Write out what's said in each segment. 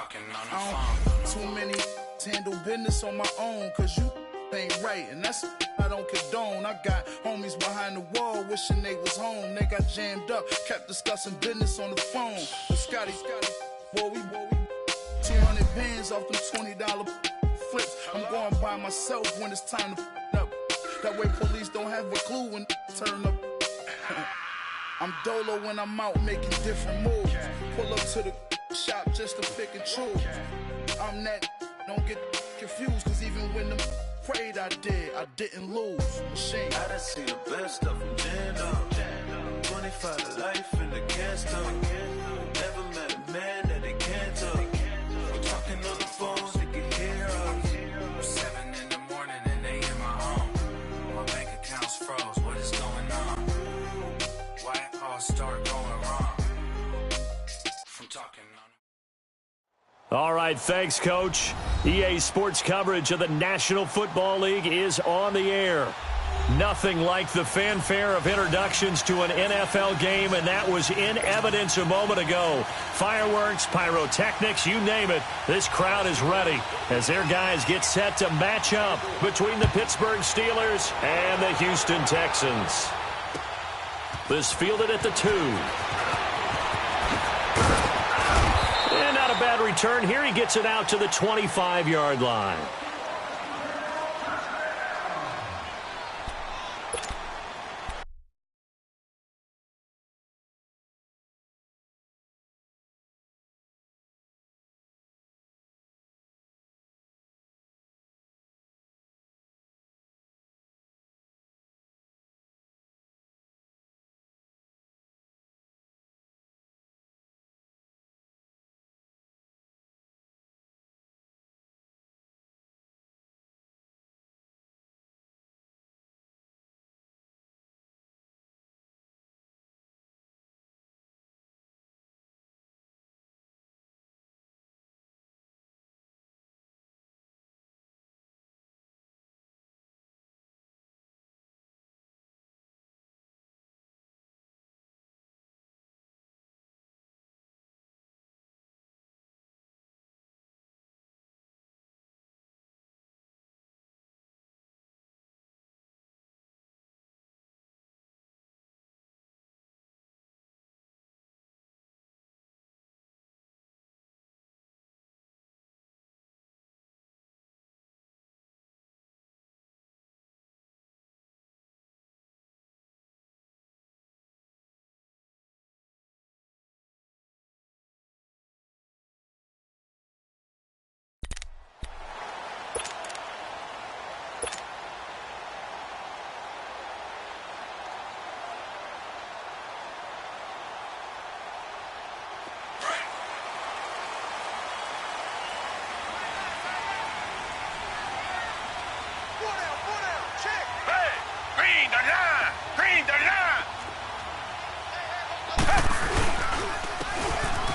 talking on the phone. Too many handle business on my own, cause you ain't right, and that's I don't condone. I got homies behind the wall wishing they was home. They got jammed up, kept discussing business on the phone. But Scotty, boy, we 200 bands off them $20 flips. I'm going by myself when it's time to up. That way police don't have a clue when turn up. I'm dolo when I'm out making different moves. Pull up to the shop just to pick and choose. I'm that, don't get confused, cause even when them prayed I didn't lose. Machine. I done seen the best of them jammed up. 25 to life in the gas tank. Never met a man that they can't talk. I'm talking on the phones, they can hear us. 7 in the morning and they in my home. My bank account's froze, what is going on? Why it all start going wrong? From talking on. All right, thanks, Coach. EA Sports coverage of the National Football League is on the air. Nothing like the fanfare of introductions to an NFL game, and that was in evidence a moment ago. Fireworks, pyrotechnics, you name it. This crowd is ready as their guys get set to match up between the Pittsburgh Steelers and the Houston Texans. This fielded at the 2. And not a bad return here. He gets it out to the 25-yard line.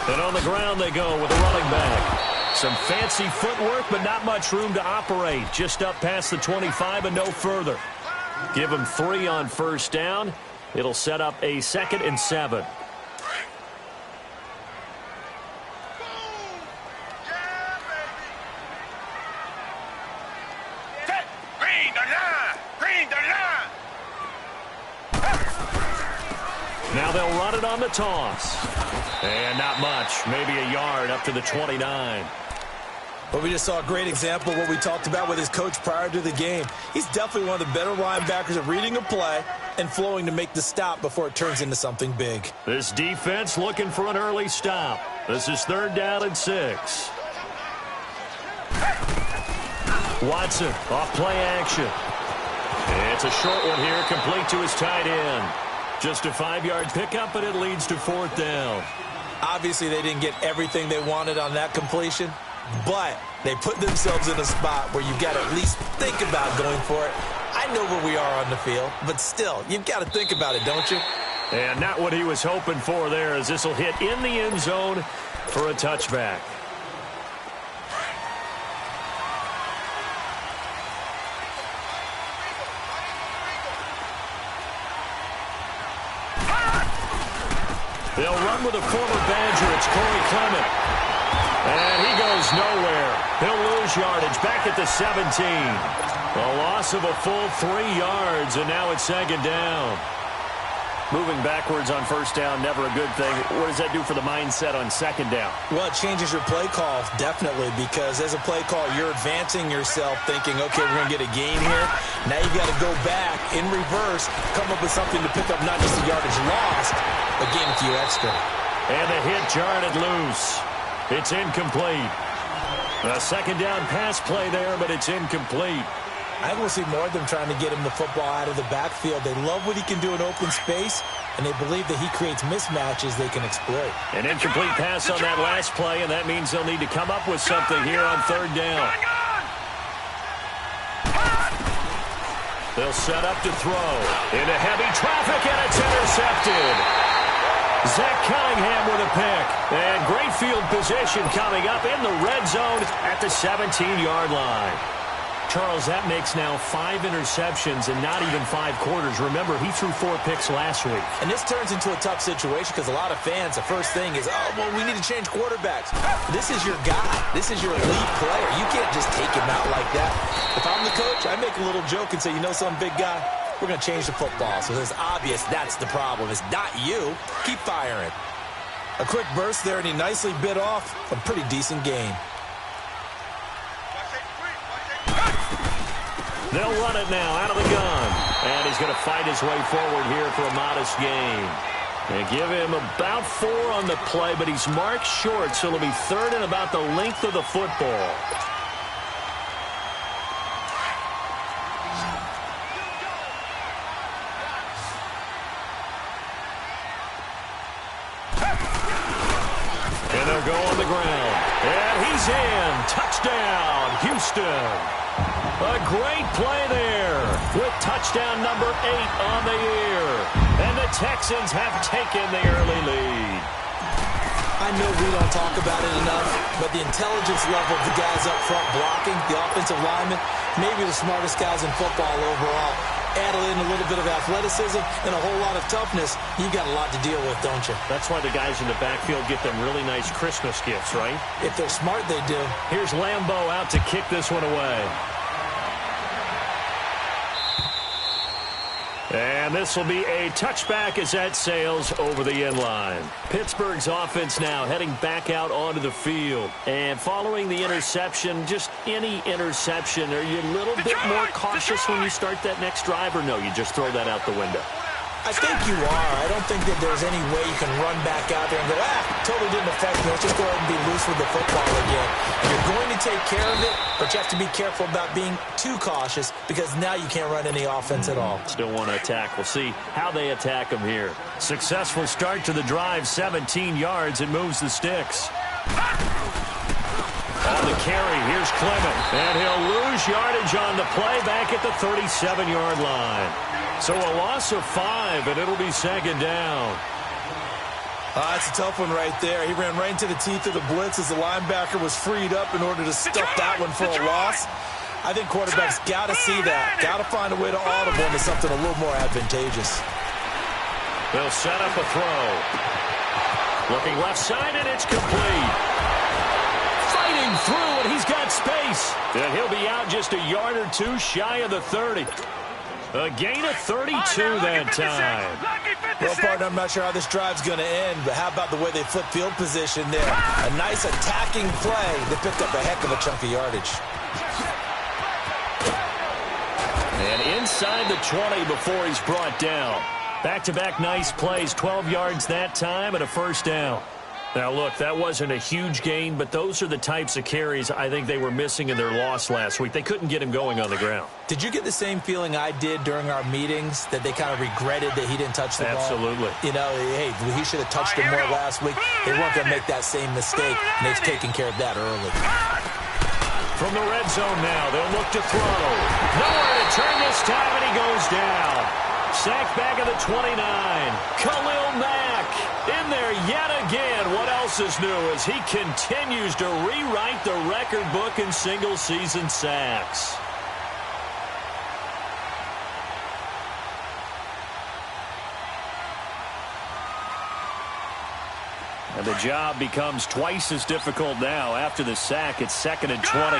And on the ground they go with a running back. Some fancy footwork, but not much room to operate. Just up past the 25 and no further. Give him 3 on first down. It'll set up a 2nd and 7. Now they'll run it on the toss. And not much. Maybe a yard up to the 29. Well, we just saw a great example of what we talked about with his coach prior to the game. He's definitely one of the better linebackers at reading a play and flowing to make the stop before it turns into something big. This defense looking for an early stop. This is 3rd down and 6. Watson off play action. It's a short one here, complete to his tight end. Just a 5-yard pickup, but it leads to 4th down. Obviously, they didn't get everything they wanted on that completion, but they put themselves in a spot where you've got to at least think about going for it. I know where we are on the field, but still, you've got to think about it, don't you? And not what he was hoping for there, as this will hit in the end zone for a touchback. They'll run with a former Badger. It's Corey Clement. And he goes lose yardage back at the 17. A loss of a full 3 yards, and now it's second down. Moving backwards on first down, never a good thing. What does that do for the mindset on second down? Well, it changes your play call, definitely, because as a play call, you're advancing yourself thinking, okay, we're going to get a gain here. Now you got to go back in reverse, come up with something to pick up not just the yardage lost, but gain a few extra. And the hit jarred it loose. It's incomplete. A second down pass play there, but it's incomplete. I think we'll see more of them trying to get him the football out of the backfield. They love what he can do in open space, and they believe that he creates mismatches they can exploit. An incomplete pass on that last play, and that means they'll need to come up with something here on third down. They'll set up to throw. Into heavy traffic, and it's intercepted. Zach Cunningham with a pick. And great field position coming up in the red zone at the 17-yard line. Charles, that makes now 5 interceptions and not even 5 quarters. Remember, he threw 4 picks last week. And this turns into a tough situation because a lot of fans, the first thing is, oh, well, we need to change quarterbacks. This is your guy. This is your elite player. You can't just take him out like that. If I'm the coach, I make a little joke and say, you know some big guy? We're going to change the football. So it's obvious that's the problem. It's not you. Keep firing. A quick burst there, and he nicely bit off a pretty decent gain. They'll run it now out of the gun. And he's going to fight his way forward here for a modest gain. They give him about 4 on the play, but he's marked short, so it'll be third and about the length of the football. And they'll go on the ground. And he's in. Touchdown, Houston. A great play there with touchdown number 8 on the year. And the Texans have taken the early lead. I know we don't talk about it enough, but the intelligence level of the guys up front blocking, the offensive linemen, maybe the smartest guys in football overall. Add in a little bit of athleticism and a whole lot of toughness, you've got a lot to deal with, don't you? That's why the guys in the backfield get them really nice Christmas gifts, right? If they're smart, they do. Here's Lambeau out to kick this one away. And this will be a touchback as that sails over the end line. Pittsburgh's offense now heading back out onto the field. And following the interception, just any interception, are you a little bit more cautious when you start that next drive, or no, you just throw that out the window? I think you are. I don't think that there's any way you can run back out there and go, totally didn't affect me. Let's just go ahead and be loose with the football again. You're going to take care of it, but you have to be careful about being too cautious because now you can't run any offense at all. Still want to attack. We'll see how they attack them here. Successful start to the drive, 17 yards, and moves the sticks. On the carry, here's Clement, and he'll lose yardage on the play back at the 37-yard line. So a loss of 5, and it'll be second down. That's a tough one right there. He ran right into the teeth of the blitz as the linebacker was freed up in order to stuff that one for a loss. I think quarterbacks got to see that. Got to find a way to audible into something a little more advantageous. They'll set up a throw. Looking left side, and it's complete. Fighting through, and he's got space. And he'll be out just a yard or 2 shy of the 30. A gain of 32 that time. Well, partner, I'm not sure how this drive's going to end, but how about the way they flip field position there? A nice attacking play. They picked up a heck of a chunk of yardage. And inside the 20 before he's brought down. Back-to-back nice plays, 12 yards that time and a first down. Now, look, that wasn't a huge gain, but those are the types of carries I think they were missing in their loss last week. They couldn't get him going on the ground. Did you get the same feeling I did during our meetings, that they kind of regretted that he didn't touch the ball? Absolutely. You know, hey, he should have touched it more last week. They weren't going to make that same mistake, and they've taken care of that early. From the red zone now, they'll look to throw. Nowhere to turn this time, and he goes down. Sacked back at the 29. Khalil Mack in there yet again. What else is new as he continues to rewrite the record book in single-season sacks. And the job becomes twice as difficult now. After the sack, it's 2nd and 20.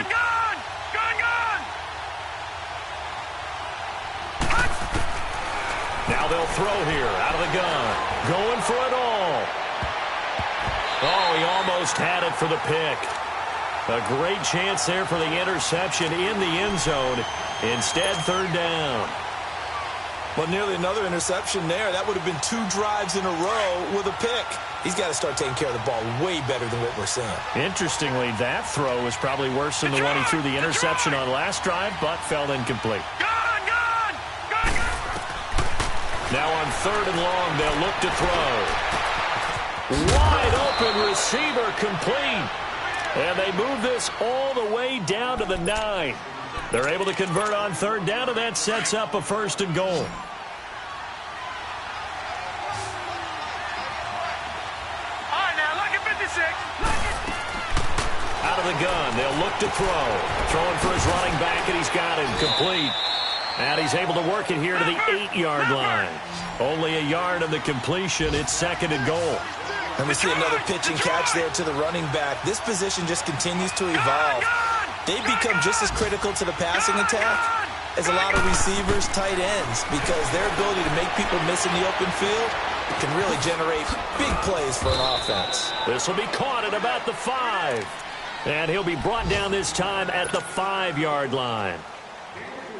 Now they'll throw here out of the gun. Going for it all. Oh, he almost had it for the pick. A great chance there for the interception in the end zone. Instead, third down. Well, nearly another interception there. That would have been 2 drives in a row with a pick. He's got to start taking care of the ball way better than what we're seeing. Interestingly, that throw was probably worse than the one he threw the interception on last drive, but fell incomplete. Now on third and long, they'll look to throw. Wide open receiver complete. And they move this all the way down to the 9. They're able to convert on third down, and that sets up a first and goal. All right, now, look at 56. Out of the gun, they'll look to throw. Throwing for his running back, and he's got it complete. And he's able to work it here to the 8-yard line. Only a yard of the completion. It's second and goal. And we see another pitch and catch there to the running back. This position just continues to evolve. They've become just as critical to the passing attack as a lot of receivers, tight ends, because their ability to make people miss in the open field can really generate big plays for an offense. This will be caught at about the 5. And he'll be brought down this time at the 5-yard line.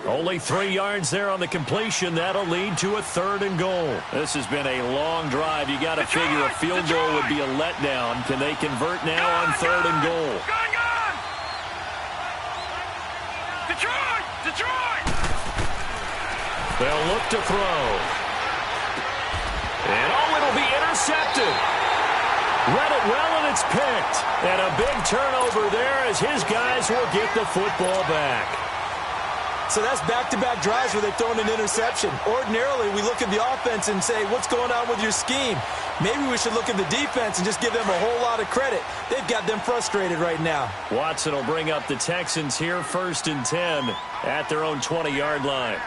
Only 3 yards there on the completion. That'll lead to a third and goal. This has been a long drive. You got to figure a field goal would be a letdown. Can they convert now on third and goal? Detroit! They'll look to throw. And it'll be intercepted. Read it well, and it's picked. And a big turnover there as his guys will get the football back. So that's back-to-back drives where they've thrown an interception. Ordinarily, we look at the offense and say, what's going on with your scheme? Maybe we should look at the defense and just give them a whole lot of credit. They've got them frustrated right now. Watson will bring up the Texans here, first and 10 at their own 20-yard line.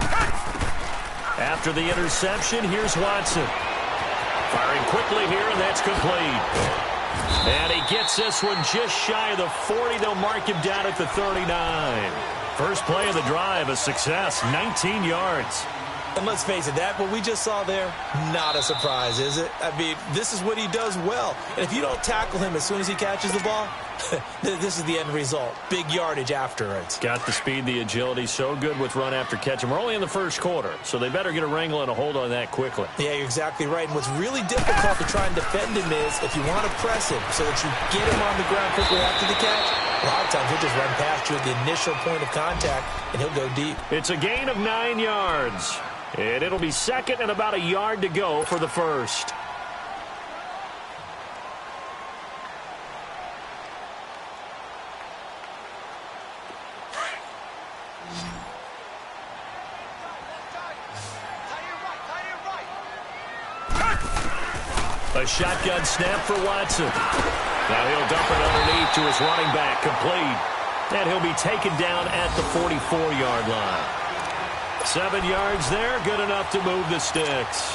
After the interception, here's Watson. Firing quickly here, and that's complete. And he gets this one just shy of the 40. They'll mark him down at the 39. First play of the drive, a success, 19 yards. And let's face it, that what we just saw there, not a surprise, is it? I mean, this is what he does well. And if you don't tackle him as soon as he catches the ball, this is the end result. Big yardage afterwards. Got the speed, the agility, so good with run after catch. And we're only in the first quarter, so they better get a wrangle and a hold on that quickly. Yeah, you're exactly right. And what's really difficult to try and defend him is if you want to press him so that you get him on the ground quickly after the catch, a lot of times he'll just run past you at the initial point of contact, and he'll go deep. It's a gain of 9 yards. And it'll be second and about a yard to go for the first. A shotgun snap for Watson. Now he'll dump it underneath to his running back, complete. And he'll be taken down at the 44-yard line. 7 yards there, good enough to move the sticks.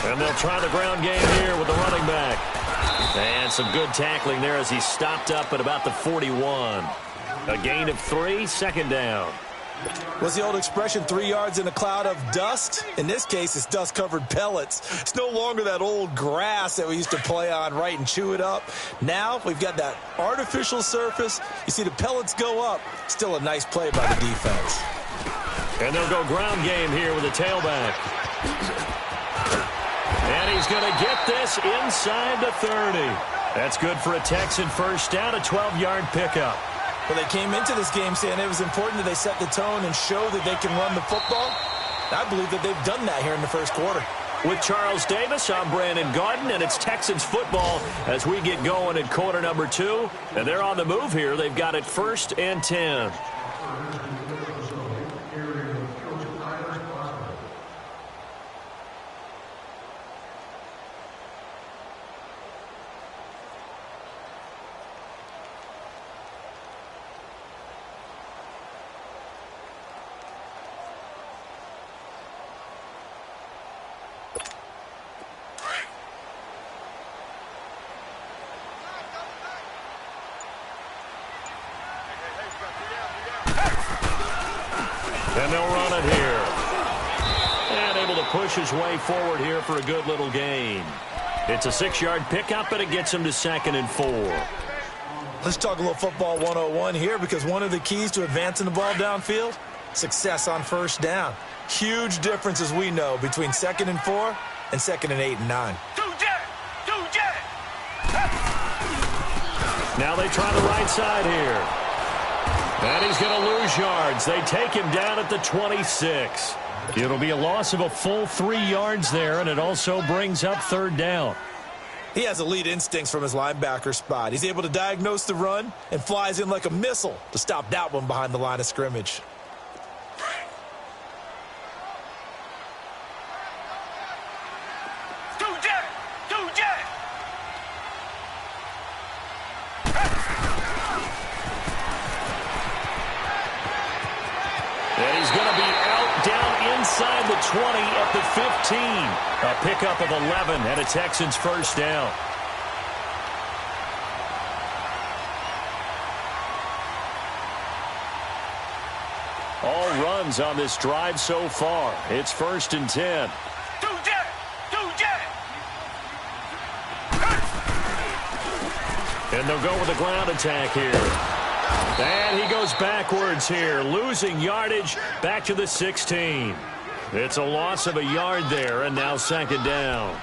And they'll try the ground game here with the running back. And some good tackling there as he stopped up at about the 41. A gain of 3, second down. What's the old expression, 3 yards in a cloud of dust? In this case, it's dust-covered pellets. It's no longer that old grass that we used to play on, right, and chew it up. Now we've got that artificial surface. You see the pellets go up. Still a nice play by the defense. And they'll go ground game here with a tailback. And he's going to get this inside the 30. That's good for a Texan first down, a 12-yard pickup. Well, they came into this game saying it was important that they set the tone and show that they can run the football. I believe that they've done that here in the first quarter. With Charles Davis, I'm Brandon Gaudin, and it's Texans football as we get going in quarter number 2. And they're on the move here. They've got it first and 10. And they'll run it here. And able to push his way forward here for a good little gain. It's a 6-yard pickup, and it gets him to 2nd and 4. Let's talk a little football 101 here, because one of the keys to advancing the ball downfield, success on first down. Huge difference, as we know, between 2nd and 4 and 2nd and 8 and 9. Now they try the right side here. And he's going to lose yards. They take him down at the 26. It'll be a loss of a full 3 yards there, and it also brings up 3rd down. He has elite instincts from his linebacker spot. He's able to diagnose the run and flies in like a missile to stop that one behind the line of scrimmage. And he's going to be out down inside the 20 at the 15. A pickup of 11 and a Texans 1st down. All runs on this drive so far. It's 1st and 10. And they'll go with a ground attack here. And he goes backwards here, losing yardage back to the 16. It's a loss of a yard there, and now 2nd down.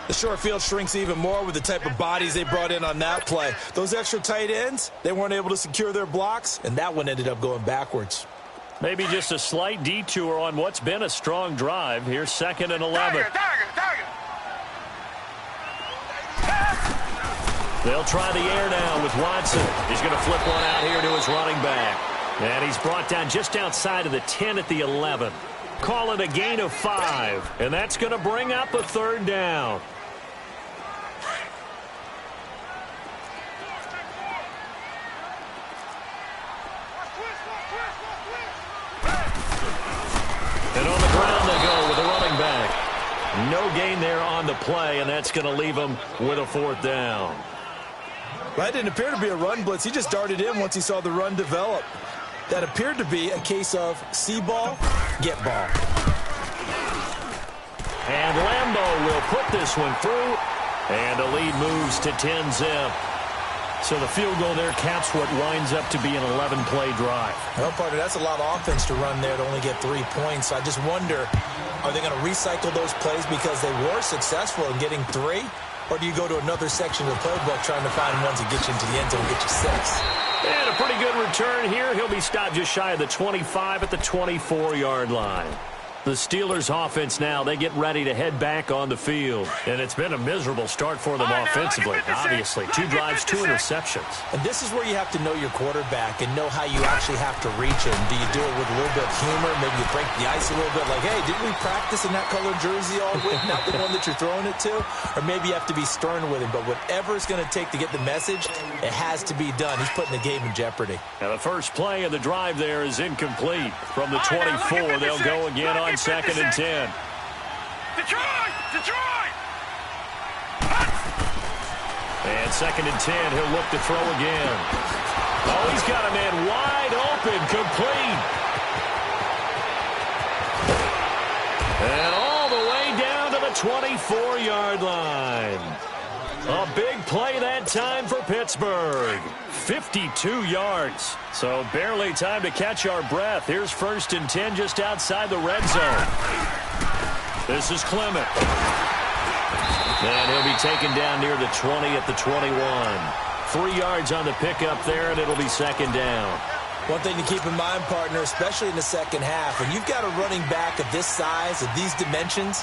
The short field shrinks even more with the type of bodies they brought in on that play. Those extra tight ends, they weren't able to secure their blocks, and that one ended up going backwards. Maybe just a slight detour on what's been a strong drive. Here's 2nd and 11. They'll try the air now with Watson. He's going to flip one out here to his running back. And he's brought down just outside of the 10 at the 11. Call it a gain of 5. And that's going to bring up a 3rd down. And on the ground they go with a running back. No gain there on the play, and that's going to leave him with a 4th down. That didn't appear to be a run blitz. He just darted in once he saw the run develop. That appeared to be a case of see ball, get ball. And Lambeau will put this one through, and the lead moves to 10-zip. So the field goal there caps what winds up to be an 11-play drive. Well, partner, that's a lot of offense to run there to only get 3 points. I just wonder, are they going to recycle those plays because they were successful in getting 3? Or do you go to another section of the playbook trying to find ones that get you into the end zone and get you 6? And a pretty good return here. He'll be stopped just shy of the 25 at the 24-yard line. The Steelers' offense now, they get ready to head back on the field. And it's been a miserable start for them offensively, obviously. 2 drives, 2 interceptions. And this is where you have to know your quarterback and know how you actually have to reach him. Do you do it with a little bit of humor? Maybe you break the ice a little bit like, hey, didn't we practice in that colored jersey all week? Not the one that you're throwing it to? Or maybe you have to be stern with him. But whatever it's going to take to get the message, it has to be done. He's putting the game in jeopardy. Now the first play of the drive there is incomplete. From the 24, they'll go again on 2nd and 10. Detroit! And 2nd and 10, he'll look to throw again. Oh, he's got a man wide open, complete. And all the way down to the 24-yard line. A big play that time for Pittsburgh. 52 yards. So barely time to catch our breath. Here's 1st and 10 just outside the red zone. This is Clement. And he'll be taken down near the 20 at the 21. 3 yards on the pickup there, and it'll be 2nd down. One thing to keep in mind, partner, especially in the second half, when you've got a running back of this size, of these dimensions,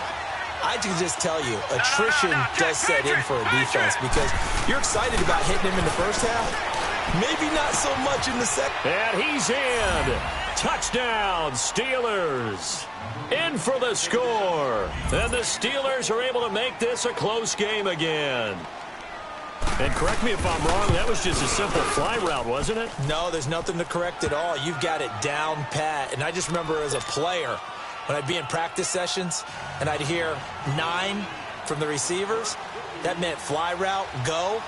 I can just tell you, attrition does set in for a defense because you're excited about hitting him in the first half. Maybe not so much in the second. And he's in. Touchdown, Steelers. In for the score. And the Steelers are able to make this a close game again. And correct me if I'm wrong, that was just a simple fly route, wasn't it? No, there's nothing to correct at all. You've got it down pat. And I just remember as a player, when I'd be in practice sessions and I'd hear 9 from the receivers, that meant fly route, go,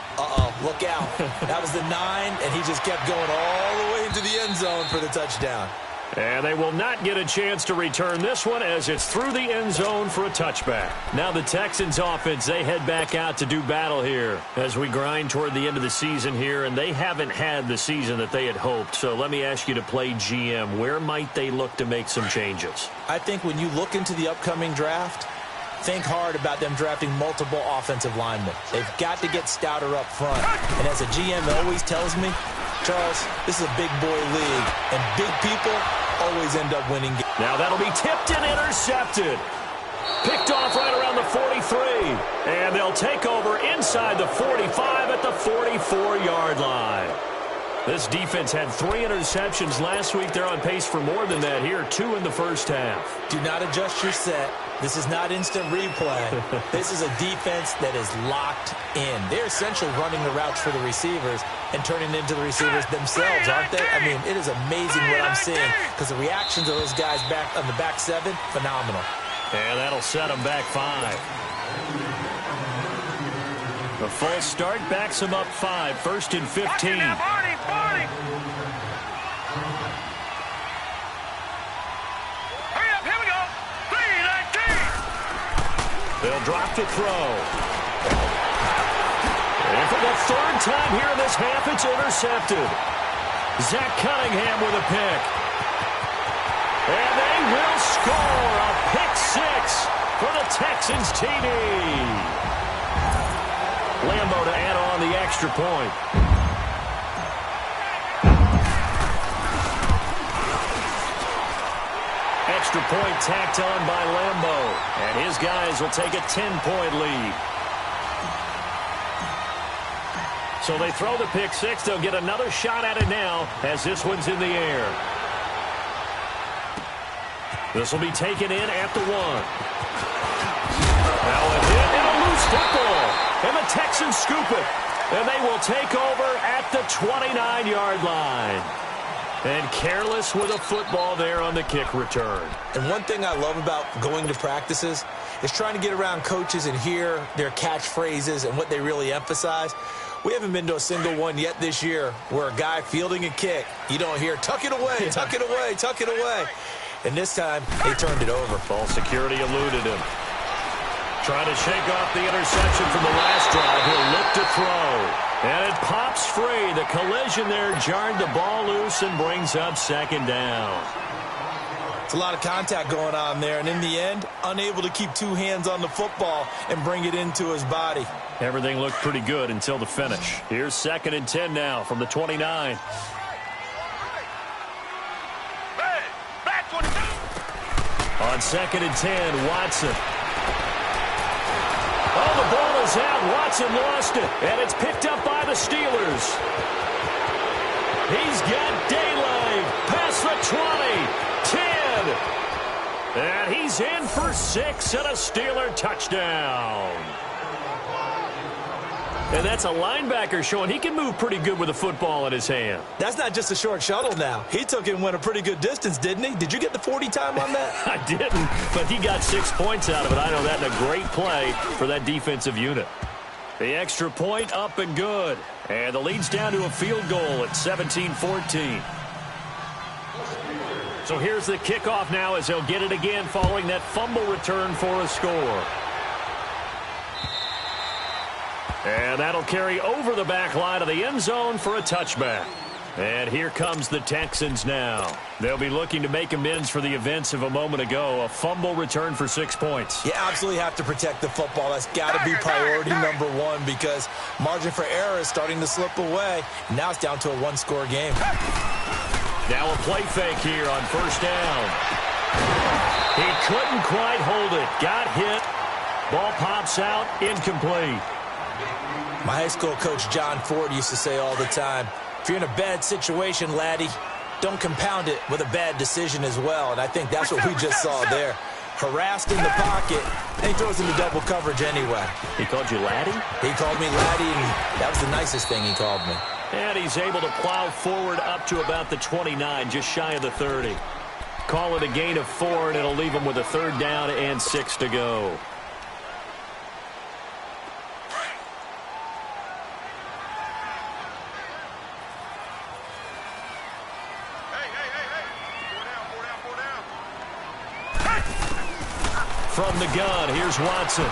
look out. That was the 9, and he just kept going all the way into the end zone for the touchdown. And they will not get a chance to return this one as it's through the end zone for a touchback. Now the Texans offense, they head back out to do battle here as we grind toward the end of the season here, and they haven't had the season that they had hoped. So let me ask you to play GM. Where might they look to make some changes? I think when you look into the upcoming draft, think hard about them drafting multiple offensive linemen. They've got to get stouter up front. And as a GM always tells me, Charles, this is a big boy league, and big people always end up winning games. Now that'll be tipped and intercepted. Picked off right around the 43. And they'll take over inside the 45 at the 44-yard line. This defense had 3 interceptions last week. They're on pace for more than that here, 2 in the first half. Do not adjust your set. This is not instant replay. This is a defense that is locked in. They're essentially running the routes for the receivers and turning into the receivers themselves, aren't they? I mean, it is amazing what I'm seeing because the reactions of those guys back on the back 7, phenomenal. And that'll set them back 5. The false start backs them up 5, 1st and 15. They'll drop to throw. And for the 3rd time here in this half, it's intercepted. Zach Cunningham with a pick. And they will score a pick 6 for the Texans TD. Lambo to add on the extra point. Extra point tacked on by Lambo. And his guys will take a 10-point lead. So they throw the pick 6. They'll get another shot at it now as this one's in the air. This will be taken in at the 1. Now a hit and a loose football. And the Texans scoop it. And they will take over at the 29-yard line. And careless with a football there on the kick return. And one thing I love about going to practices is trying to get around coaches and hear their catchphrases and what they really emphasize. We haven't been to a single one yet this year where a guy fielding a kick, you don't hear, tuck it away, tuck it away, tuck it away. And this time, they turned it over. Ball security eluded him. Trying to shake off the interception from the last drive. He'll look to throw. And it pops free. The collision there jarred the ball loose and brings up 2nd down. It's a lot of contact going on there. And in the end, unable to keep 2 hands on the football and bring it into his body. Everything looked pretty good until the finish. Here's 2nd and 10 now from the 29. On 2nd and 10, Watson. Oh, the ball is out. Watson lost it. And it's picked up by the Steelers. He's got daylight. Past the 20. 10. And he's in for 6 and a Steeler touchdown. And that's a linebacker showing he can move pretty good with a football in his hand. That's not just a short shuttle now. He took it and went a pretty good distance, didn't he? Did you get the 40 time on that? I didn't, but he got 6 points out of it. I know that in a great play for that defensive unit. The extra point up and good. And the lead's down to a field goal at 17-14. So here's the kickoff now as they'll get it again following that fumble return for a score. And that'll carry over the back line of the end zone for a touchback. And here comes the Texans now. They'll be looking to make amends for the events of a moment ago. A fumble return for 6 points. You absolutely have to protect the football. That's got to be priority number 1 because margin for error is starting to slip away. Now it's down to a 1-score game. Now a play fake here on 1st down. He couldn't quite hold it. Got hit. Ball pops out. Incomplete. My high school coach, John Ford, used to say all the time, if you're in a bad situation, laddie, don't compound it with a bad decision as well. And I think that's what we just saw there. Harassed in the pocket, and he throws into double coverage anyway. He called you laddie? He called me laddie, and that was the nicest thing he called me. And he's able to plow forward up to about the 29, just shy of the 30. Call it a gain of 4, and it'll leave him with a 3rd down and 6 to go. from the gun. Here's Watson.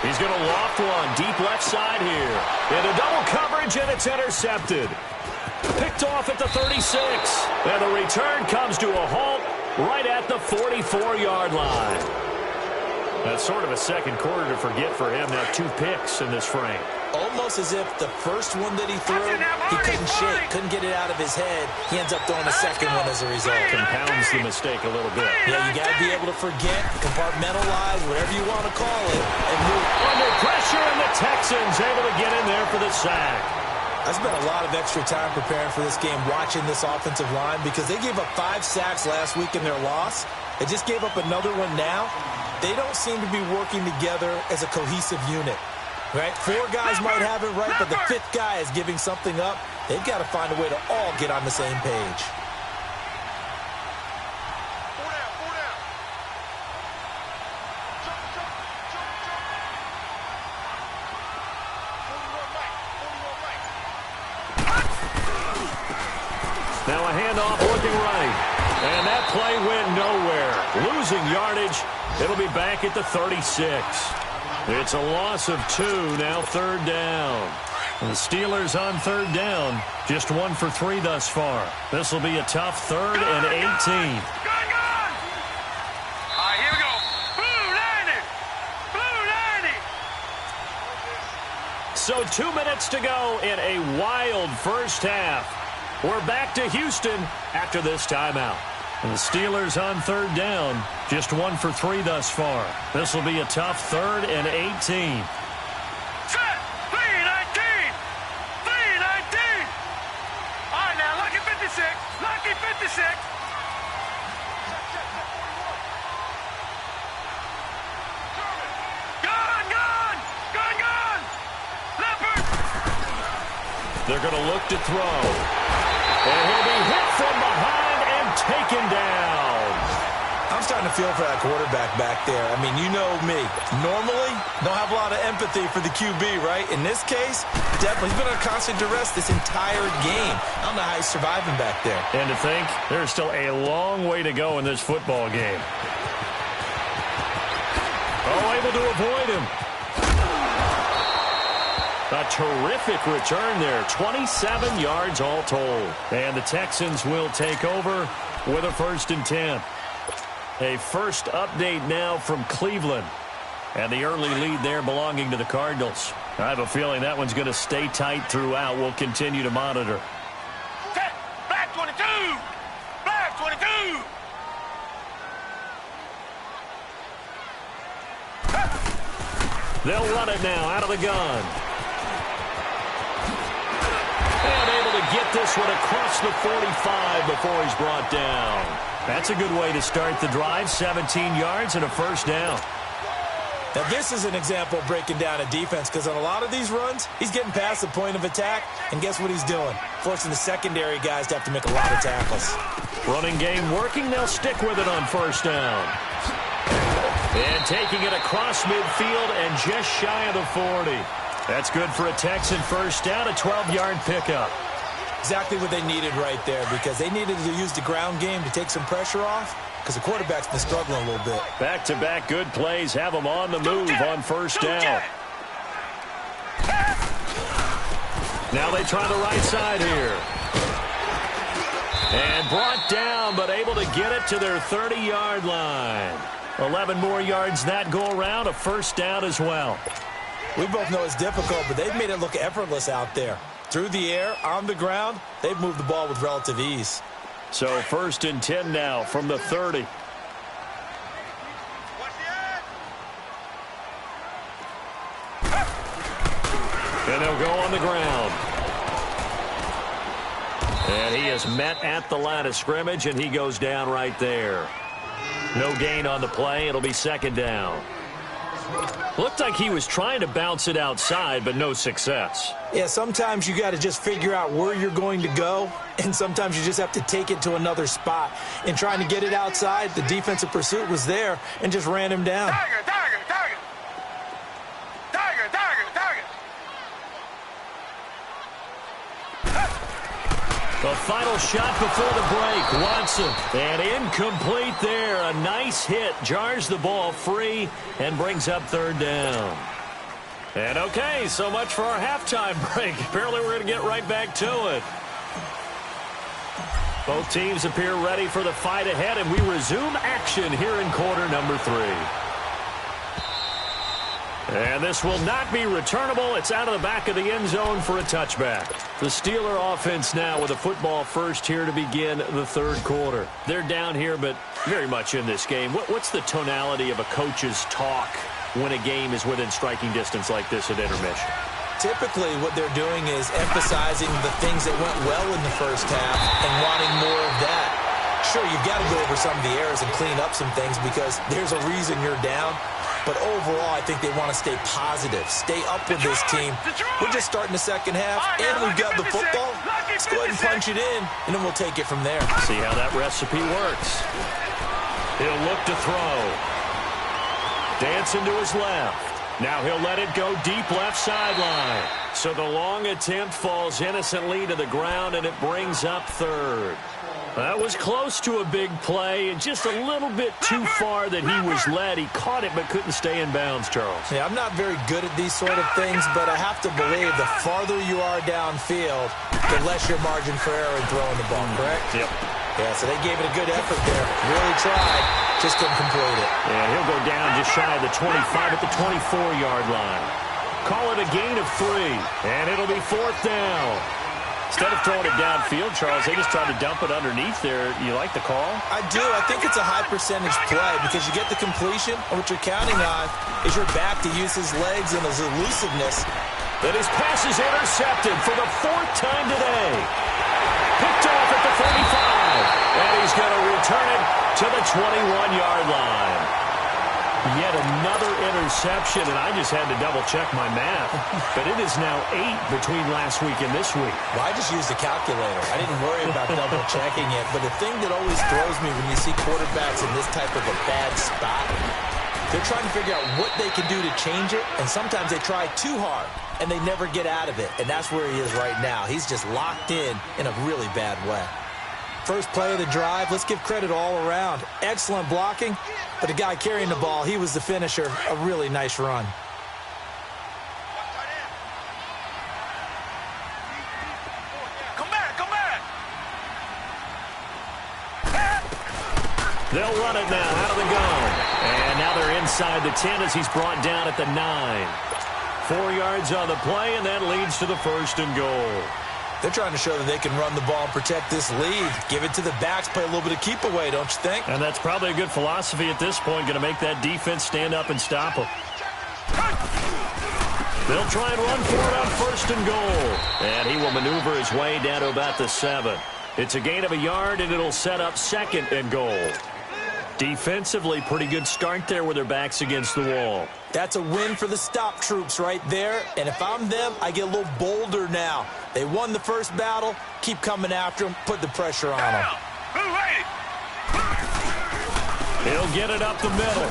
He's going to loft one deep left side here. Into double coverage, and it's intercepted. Picked off at the 36. And the return comes to a halt right at the 44-yard line. That's sort of a second quarter to forget for him. Now 2 picks in this frame. Almost as if the first one that he threw, he couldn't shake, couldn't get it out of his head. He ends up throwing a second one as a result. Compounds the mistake a little bit. Yeah, you got to be able to forget, compartmentalize, whatever you want to call it, and move. Under pressure, and the Texans able to get in there for the sack. I spent a lot of extra time preparing for this game, watching this offensive line, because they gave up 5 sacks last week in their loss. They just gave up another one now. They don't seem to be working together as a cohesive unit. Right? 4 guys might have it right, but the 5th guy is giving something up. They've got to find a way to all get on the same page. Now a handoff looking right. And that play went nowhere. Losing yardage. It'll be back at the 36. It's a loss of 2, now 3rd down. The Steelers on 3rd down, just 1 for 3 thus far. This will be a tough 3rd and 18. Gone! All right, here we go. Blue 90! So 2 minutes to go in a wild first half. We're back to Houston after this timeout. And the Steelers on 3rd down, just 1 for 3 thus far. This will be a tough 3rd and 18. Set! 3-19! 3-19! All right, now, lucky 56. Lucky 56. Gone! Leopard! They're going to look to throw. And he'll be hit from behind. Taken down. I'm starting to feel for that quarterback back there. I mean, you know me. Normally, don't have a lot of empathy for the QB, right? In this case, definitely. He's been under constant duress this entire game. I don't know how he's surviving back there. And to think, there's still a long way to go in this football game. Oh, able to avoid him. A terrific return there. 27 yards all told. And the Texans will take over with a 1st and 10. A first update now from Cleveland. And the early lead there belonging to the Cardinals. I have a feeling that one's going to stay tight throughout. We'll continue to monitor. Set! Black 22! Black 22! They'll run it now out of the gun. And able to get this one across the 45 before he's brought down. That's a good way to start the drive. 17 yards and a 1st down. Now, this is an example of breaking down a defense, because on a lot of these runs, he's getting past the point of attack, and guess what he's doing? Forcing the secondary guys to have to make a lot of tackles. Running game working. They'll stick with it on 1st down. And taking it across midfield and just shy of the 40. That's good for a Texan 1st down, a 12-yard pickup. Exactly what they needed right there, because they needed to use the ground game to take some pressure off, because the quarterback's been struggling a little bit. Back-to-back good plays have them on the move on 1st down. Now they try the right side here. And brought down, but able to get it to their 30-yard line. 11 more yards that go around, a 1st down as well. We both know it's difficult, but they've made it look effortless out there. Through the air, on the ground, they've moved the ball with relative ease. So 1st and 10 now from the 30. And they'll go on the ground. And he is met at the line of scrimmage, and he goes down right there. No gain on the play. It'll be 2nd down. Looked like he was trying to bounce it outside, but no success. Yeah, sometimes you got to just figure out where you're going to go, and sometimes you just have to take it to another spot. In trying to get it outside, the defensive pursuit was there and just ran him down. Tiger! The final shot before the break. Watson. And incomplete there. A nice hit. Jars the ball free and brings up third down. And okay, so much for our halftime break. Apparently we're going to get right back to it. Both teams appear ready for the fight ahead, and we resume action here in quarter number 3. And this will not be returnable. It's out of the back of the end zone for a touchback. The Steeler offense now with a football first here to begin the third quarter. They're down here, but very much in this game. What's the tonality of a coach's talk when a game is within striking distance like this at intermission? Typically, what they're doing is emphasizing the things that went well in the first half and wanting more of that. Sure, you've got to go over some of the errors and clean up some things because there's a reason you're down. But overall, I think they want to stay positive, stay up with this team. We're just starting the second half, and we've got the football. Let's go ahead and punch it in, and then we'll take it from there. See how that recipe works. He'll look to throw. Dancing to his left. Now he'll let it go deep left sideline. So the long attempt falls innocently to the ground, and it brings up third. That was close to a big play, and just a little bit too far that he was led. He caught it but couldn't stay in bounds, Charles. Yeah, I'm not very good at these sort of things, but I have to believe the farther you are downfield, the less your margin for error in throwing the ball, correct? Yep. Yeah, so they gave it a good effort there. Really tried, just couldn't complete it. Yeah, he'll go down just shy of the 25 at the 24-yard line. Call it a gain of 3, and it'll be fourth down. Instead of throwing it downfield, Charles, they just tried to dump it underneath there. You like the call? I do. I think it's a high percentage play because you get the completion, and what you're counting on is your back to use his legs and his elusiveness. But his pass is intercepted for the 4th time today. Picked off at the 45, and he's going to return it to the 21-yard line. Yet another interception, and I just had to double-check my math. But it is now 8 between last week and this week. Well, I just used a calculator. I didn't worry about double-checking it. But the thing that always throws me when you see quarterbacks in this type of a bad spot, they're trying to figure out what they can do to change it, and sometimes they try too hard, and they never get out of it. And that's where he is right now. He's just locked in a really bad way. First play of the drive, let's give credit all around. Excellent blocking, but the guy carrying the ball, he was the finisher. A really nice run. Come back, come back. They'll run it now out of the gun. And now they're inside the 10 as he's brought down at the 9. 4 yards on the play, and that leads to the 1st and goal. They're trying to show that they can run the ball and protect this lead. Give it to the backs, play a little bit of keep away, don't you think? And that's probably a good philosophy at this point, going to make that defense stand up and stop them. They'll try and run for it on 1st and goal. And he will maneuver his way down to about the 7. It's a gain of a yard, and it'll set up 2nd and goal. Defensively, pretty good start there with their backs against the wall. That's a win for the stop troops right there. And if I'm them, I get a little bolder now. They won the first battle. Keep coming after them. Put the pressure on them. He'll get it up the middle.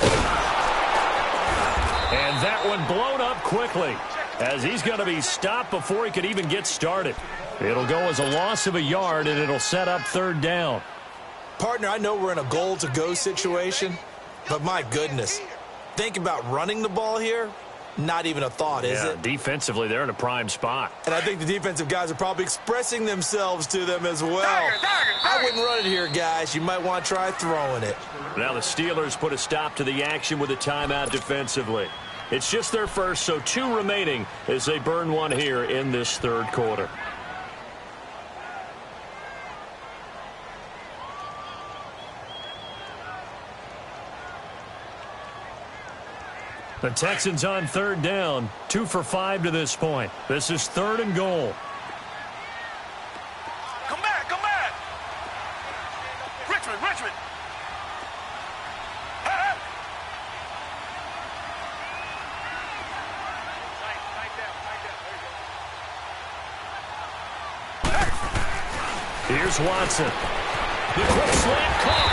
And that one blown up quickly as he's going to be stopped before he could even get started. It'll go as a loss of a yard, and it'll set up 3rd down. Partner, I know we're in a goal-to-go situation, but my goodness. Think about running the ball here. Not even a thought, is it? Defensively, they're in a prime spot. And I think the defensive guys are probably expressing themselves to them as well. I wouldn't run it here, guys. You might want to try throwing it. Now the Steelers put a stop to the action with a timeout defensively. It's just their first, so 2 remaining as they burn one here in this 3rd quarter. The Texans on 3rd down, 2 for 5 to this point. This is 3rd and goal. Come back, come back. Richmond, Richmond. Here's Watson. The quick slant caught.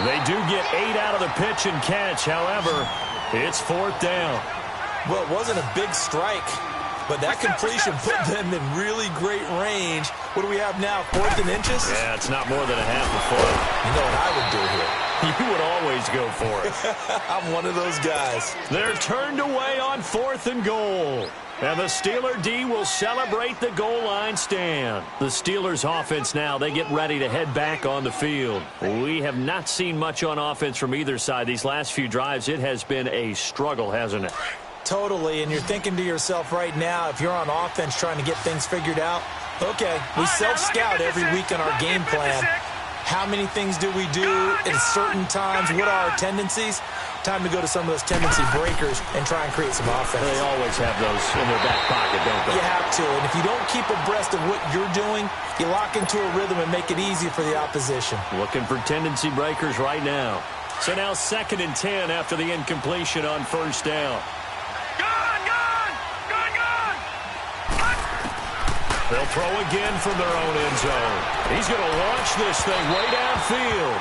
They do get 8 out of the pitch and catch. However, it's 4th down. Well, it wasn't a big strike. But that completion put them in really great range. What do we have now, 4th and inches? Yeah, it's not more than a half a foot. You know what I would do here? You would always go for it. I'm one of those guys. They're turned away on 4th and goal. And the Steeler D will celebrate the goal line stand. The Steelers offense now, they get ready to head back on the field. We have not seen much on offense from either side. These last few drives, it has been a struggle, hasn't it? Totally, and you're thinking to yourself right now, if you're on offense trying to get things figured out, okay, we self-scout every week in our game plan. How many things do we do at certain times? What are our tendencies? Time to go to some of those tendency breakers and try and create some offense. They always have those in their back pocket, don't they? You have to, and if you don't keep abreast of what you're doing, you lock into a rhythm and make it easy for the opposition. Looking for tendency breakers right now. So now 2nd and 10 after the incompletion on 1st down. They'll throw again from their own end zone. He's going to launch this thing way downfield.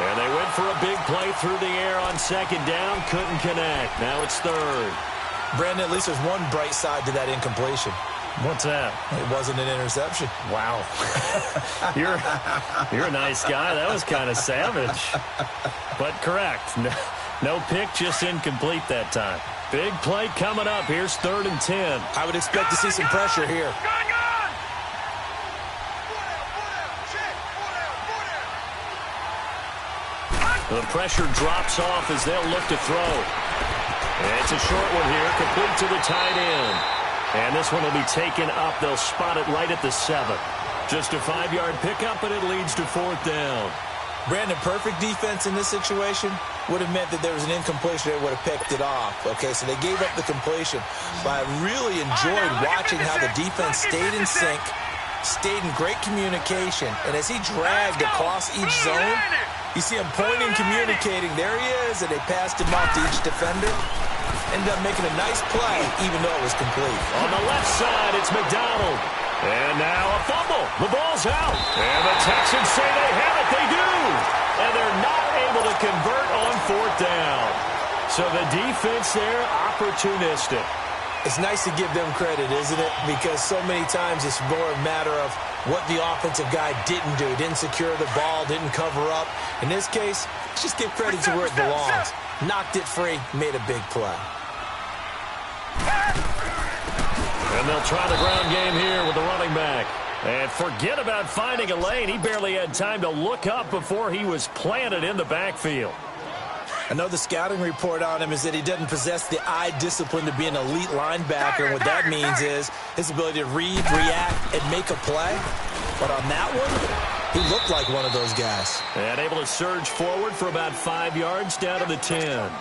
And they went for a big play through the air on 2nd down. Couldn't connect. Now it's 3rd. Brandon, at least there's one bright side to that incompletion. What's that? It wasn't an interception. Wow. You're a nice guy. That was kind of savage. But correct. No pick, just incomplete that time. Big play coming up. Here's 3rd and 10. I would expect to see some pressure here. The pressure drops off as they'll look to throw. And it's a short one here, complete to the tight end. And this one will be taken up. They'll spot it right at the 7. Just a 5-yard pickup, and it leads to 4th down. Brandon, perfect defense in this situation would have meant that there was an incompletion. They would have picked it off. Okay, so they gave up the completion. But I really enjoyed watching how the defense stayed in sync, stayed in great communication. And as he dragged across each zone, you see him pointing, communicating. There he is, and they passed him off to each defender. Ended up making a nice play, even though it was complete. On the left side, it's McDonald. And now a fumble. The ball's out. And the Texans say they have it. They do. And they're not able to convert on 4th down. So the defense there, opportunistic. It's nice to give them credit, isn't it? Because so many times it's more a matter of what the offensive guy didn't do. Didn't secure the ball, didn't cover up. In this case, let's just give credit to where it belongs. Knocked it free, made a big play. And they'll try the ground game here with the running back. And forget about finding a lane. He barely had time to look up before he was planted in the backfield. I know the scouting report on him is that he doesn't possess the eye discipline to be an elite linebacker. And what that means is his ability to read, react, and make a play. But on that one, he looked like one of those guys. And able to surge forward for about 5 yards down to the 10.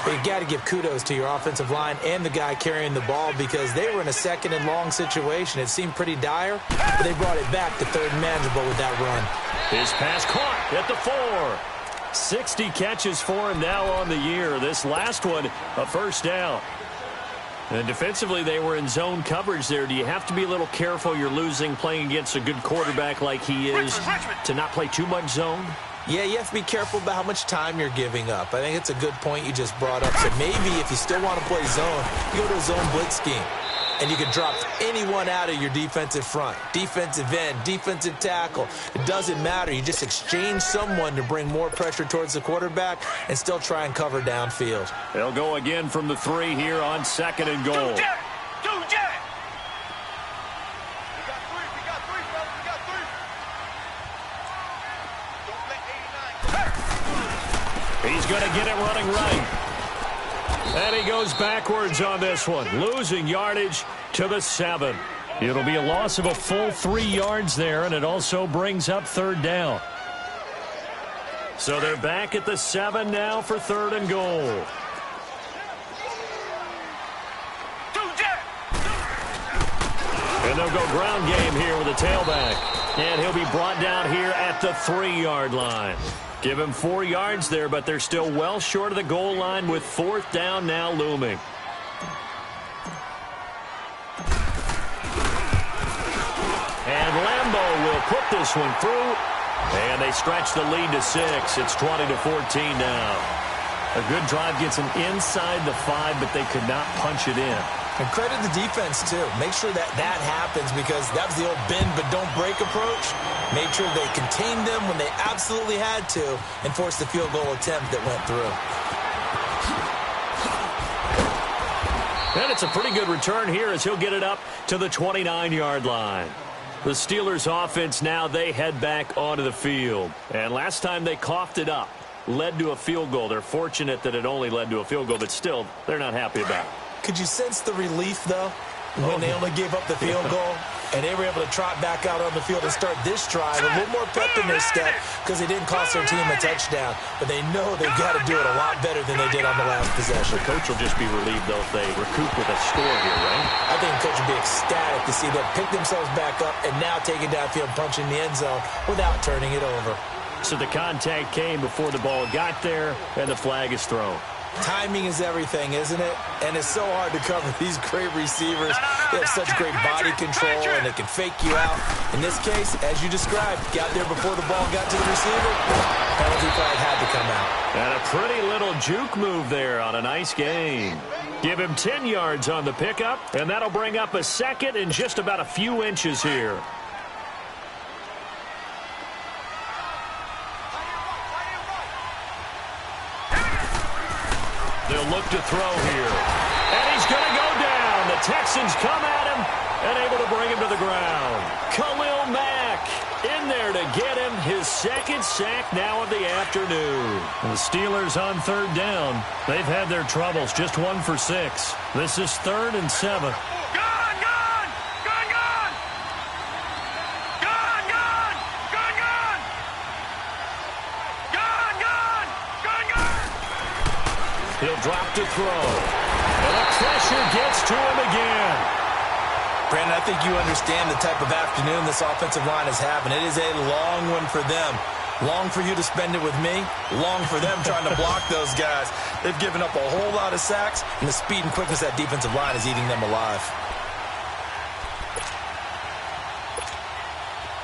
But you got to give kudos to your offensive line and the guy carrying the ball because they were in a 2nd and long situation. It seemed pretty dire, but they brought it back to 3rd and manageable with that run. His pass caught at the 4. 60 catches for him now on the year. This last one, a 1st down. And defensively, they were in zone coverage there. Do you have to be a little careful? You're losing playing against a good quarterback like he is to not play too much zone? Yeah, you have to be careful about how much time you're giving up. I think it's a good point you just brought up. So maybe if you still want to play zone, you go to a zone blitz scheme. And you can drop anyone out of your defensive front. Defensive end, defensive tackle. It doesn't matter. You just exchange someone to bring more pressure towards the quarterback and still try and cover downfield. They'll go again from the 3 here on 2nd and goal. He's going to get it running right. And he goes backwards on this one, losing yardage to the 7. It'll be a loss of a full 3 yards there, and it also brings up 3rd down. So they're back at the 7 now for 3rd and goal. And they'll go ground game here with a tailback. And he'll be brought down here at the 3-yard line. Give him 4 yards there, but they're still well short of the goal line with 4th down now looming. And Lambeau will put this one through. And they stretch the lead to 6. It's 20-14 now. A good drive gets them inside the 5, but they could not punch it in. And credit the defense, too. Make sure that happens because that was the old bend but don't break approach. Made sure they contained them when they absolutely had to and forced the field goal attempt that went through. And it's a pretty good return here as he'll get it up to the 29-yard line. The Steelers offense now, they head back onto the field. And last time they coughed it up, led to a field goal. They're fortunate that it only led to a field goal, but still, they're not happy about it. Could you sense the relief, though, when they only gave up the field goal? And they were able to trot back out on the field and start this drive. A little more pep in their step because they didn't cost their team a touchdown. But they know they've got to do it a lot better than they did on the last possession. The coach will just be relieved, though, if they recoup with a score here, right? I think the coach will be ecstatic to see them pick themselves back up and now take it downfield, punch in the end zone without turning it over. So the contact came before the ball got there, and the flag is thrown. Timing is everything, isn't it? And it's so hard to cover these great receivers. They have such great body control, and they can fake you out. In this case, as you described, got there before the ball got to the receiver. Penalty flag had to come out. And a pretty little juke move there on a nice game. Give him 10 yards on the pickup, and that'll bring up a second and just about a few inches here. They'll look to throw here. And he's going to go down. The Texans come at him and able to bring him to the ground. Khalil Mack in there to get him his second sack now of the afternoon. The Steelers on third down. They've had their troubles, just 1 for 6. This is 3rd and 7. He'll drop to throw. And the pressure gets to him again. Brandon, I think you understand the type of afternoon this offensive line is having. It is a long one for them. Long for you to spend it with me. Long for them trying to block those guys. They've given up a whole lot of sacks, and the speed and quickness of that defensive line is eating them alive.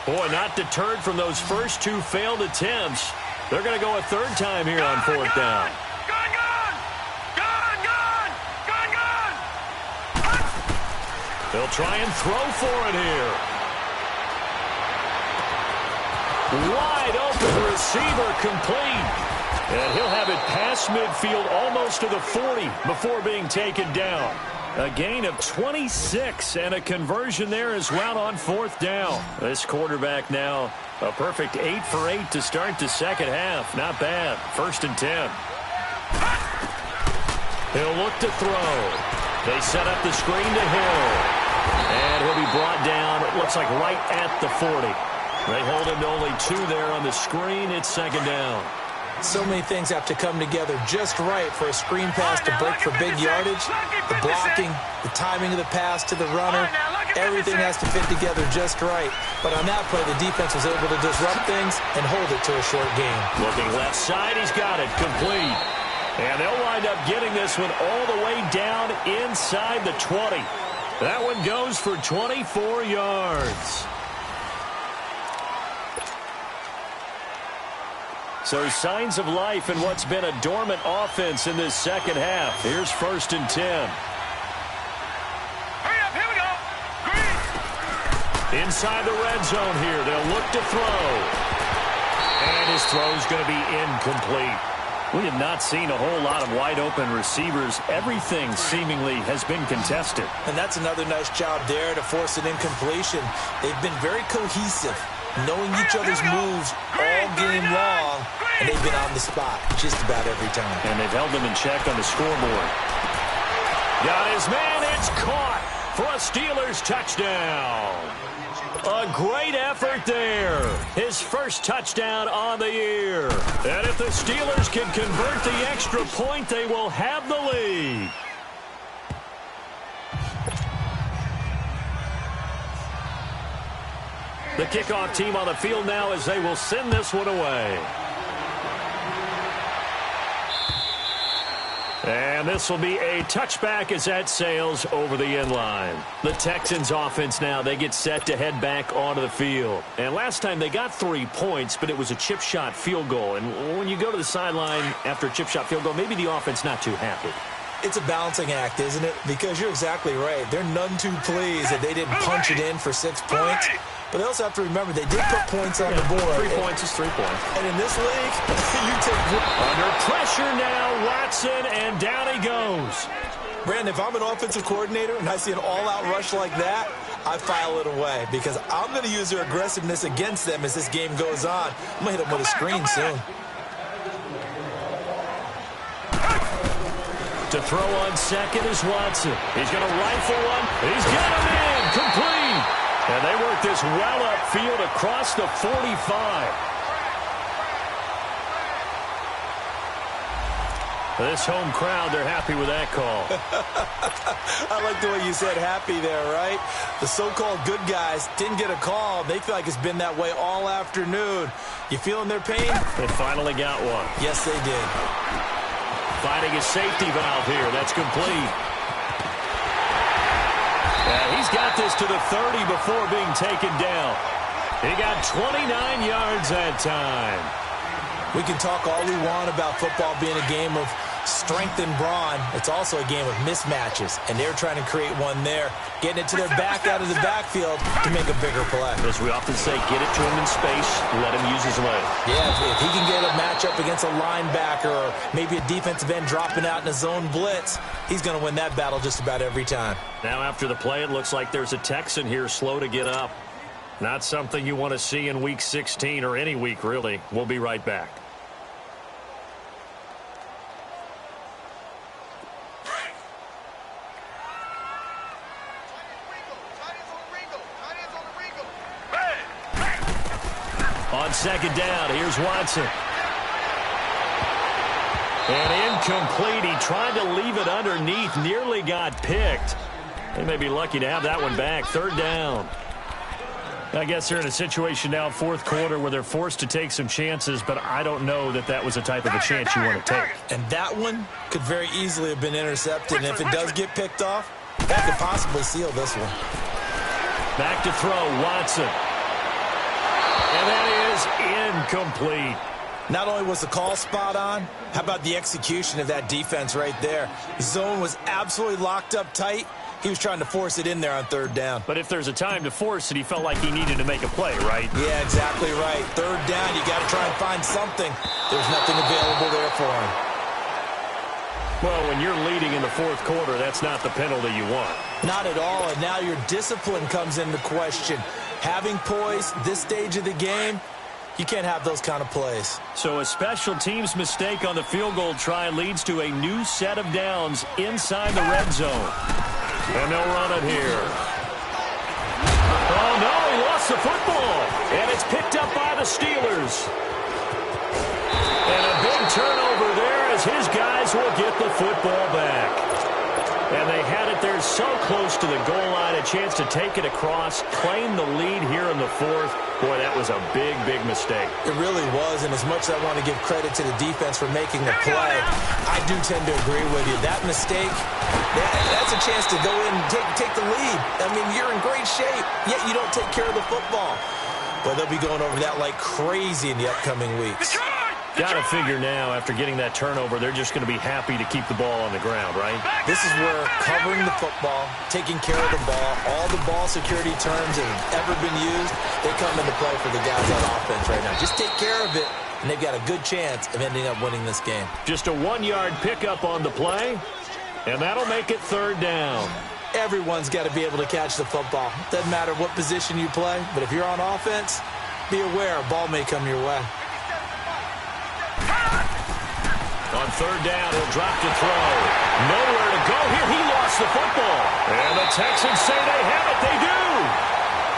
Boy, not deterred from those first 2 failed attempts. They're going to go a third time here on 4th down. They'll try and throw for it here. Wide open receiver complete. And he'll have it past midfield almost to the 40 before being taken down. A gain of 26 and a conversion there as well on 4th down. This quarterback now a perfect 8 for 8 to start the second half. Not bad. 1st and 10. He'll look to throw. They set up the screen to Hill. And he'll be brought down, it looks like right at the 40. They hold him to only 2 there on the screen. It's 2nd down. So many things have to come together just right for a screen pass to break for big yardage. The blocking, the timing of the pass to the runner, everything has to fit together just right. But on that play, the defense was able to disrupt things and hold it to a short game. Looking left side, he's got it complete. And they'll wind up getting this one all the way down inside the 20. That one goes for 24 yards. So signs of life in what's been a dormant offense in this second half. Here's 1st and 10. Hurry up, here we go. Green. Inside the red zone here. They'll look to throw. And his throw's going to be incomplete. We have not seen a whole lot of wide-open receivers. Everything seemingly has been contested. And that's another nice job there to force an incompletion. They've been very cohesive, knowing each other's moves all game long, and they've been on the spot just about every time. And they've held them in check on the scoreboard. Got his man. It's caught for a Steelers touchdown. A great effort there. His first touchdown on the year. And if the Steelers can convert the extra point, they will have the lead. The kickoff team on the field now as they will send this one away. And this will be a touchback as that sails over the end line. The Texans offense now, they get set to head back onto the field. And last time they got 3 points, but it was a chip shot field goal. And when you go to the sideline after a chip shot field goal, maybe the offense not too happy. It's a balancing act, isn't it? Because you're exactly right. They're none too pleased that they didn't punch it in for 6 points. But they also have to remember they did put points on the board. 3 points is 3 points. And in this league, you take... Under pressure now, Watson, and down he goes. Brandon, if I'm an offensive coordinator and I see an all-out rush like that, I file it away because I'm going to use their aggressiveness against them as this game goes on. I'm going to hit them with a screen soon. To throw on second is Watson. He's going to rifle one. He's got him in. Complete. And they work this well upfield across the 45. This home crowd, they're happy with that call. I like the way you said happy there, right? The so-called good guys didn't get a call. They feel like it's been that way all afternoon. You feeling their pain? They finally got one. Yes, they did. Finding a safety valve here. That's complete. He's got this to the 30 before being taken down. He got 29 yards that time. We can talk all we want about football being a game of strength and brawn. It's also a game of mismatches, and they're trying to create one there, getting it to their back out of the backfield to make a bigger play. As we often say, get it to him in space, let him use his leg. Yeah, if he can get a matchup against a linebacker or maybe a defensive end dropping out in a zone blitz, he's going to win that battle just about every time. Now after the play, it looks like there's a Texan here slow to get up. Not something you want to see in Week 16 or any week, really. We'll be right back. On second down, here's Watson. And incomplete. He tried to leave it underneath, nearly got picked. They may be lucky to have that one back. Third down. I guess they're in a situation now, fourth quarter, where they're forced to take some chances, but I don't know that that was the type of a chance you want to take. And that one could very easily have been intercepted, and if it does get picked off, that could possibly seal this one. Back to throw, Watson. And that is incomplete. Not only was the call spot on, how about the execution of that defense right there? The zone was absolutely locked up tight. He was trying to force it in there on third down. But if there's a time to force it, he felt like he needed to make a play, right? Yeah, exactly right. Third down, you got to try and find something. There's nothing available there for him. Well, when you're leading in the fourth quarter, that's not the penalty you want. Not at all, and now your discipline comes into question. Having poise this stage of the game, you can't have those kind of plays. So a special teams mistake on the field goal try leads to a new set of downs inside the red zone. And they'll run it here. Oh, no, he lost the football. And it's picked up by the Steelers. And a big turnover there as his guys will get the football back. And they had it there so close to the goal line, a chance to take it across, claim the lead here in the fourth. Boy, that was a big, big mistake. It really was, and as much as I want to give credit to the defense for making the play, I do tend to agree with you. That mistake, that's a chance to go in and take the lead. I mean, you're in great shape, yet you don't take care of the football. But they'll be going over that like crazy in the upcoming weeks. Got to figure now, after getting that turnover, they're just going to be happy to keep the ball on the ground, right? This is where covering the football, taking care of the ball, all the ball security terms that have ever been used, they come into play for the guys on offense right now. Just take care of it, and they've got a good chance of ending up winning this game. Just a 1-yard pickup on the play, and that'll make it third down. Everyone's got to be able to catch the football. Doesn't matter what position you play, but if you're on offense, be aware a ball may come your way. On third down, he'll drop to throw. Nowhere to go here. He lost the football. And the Texans say they have it. They do.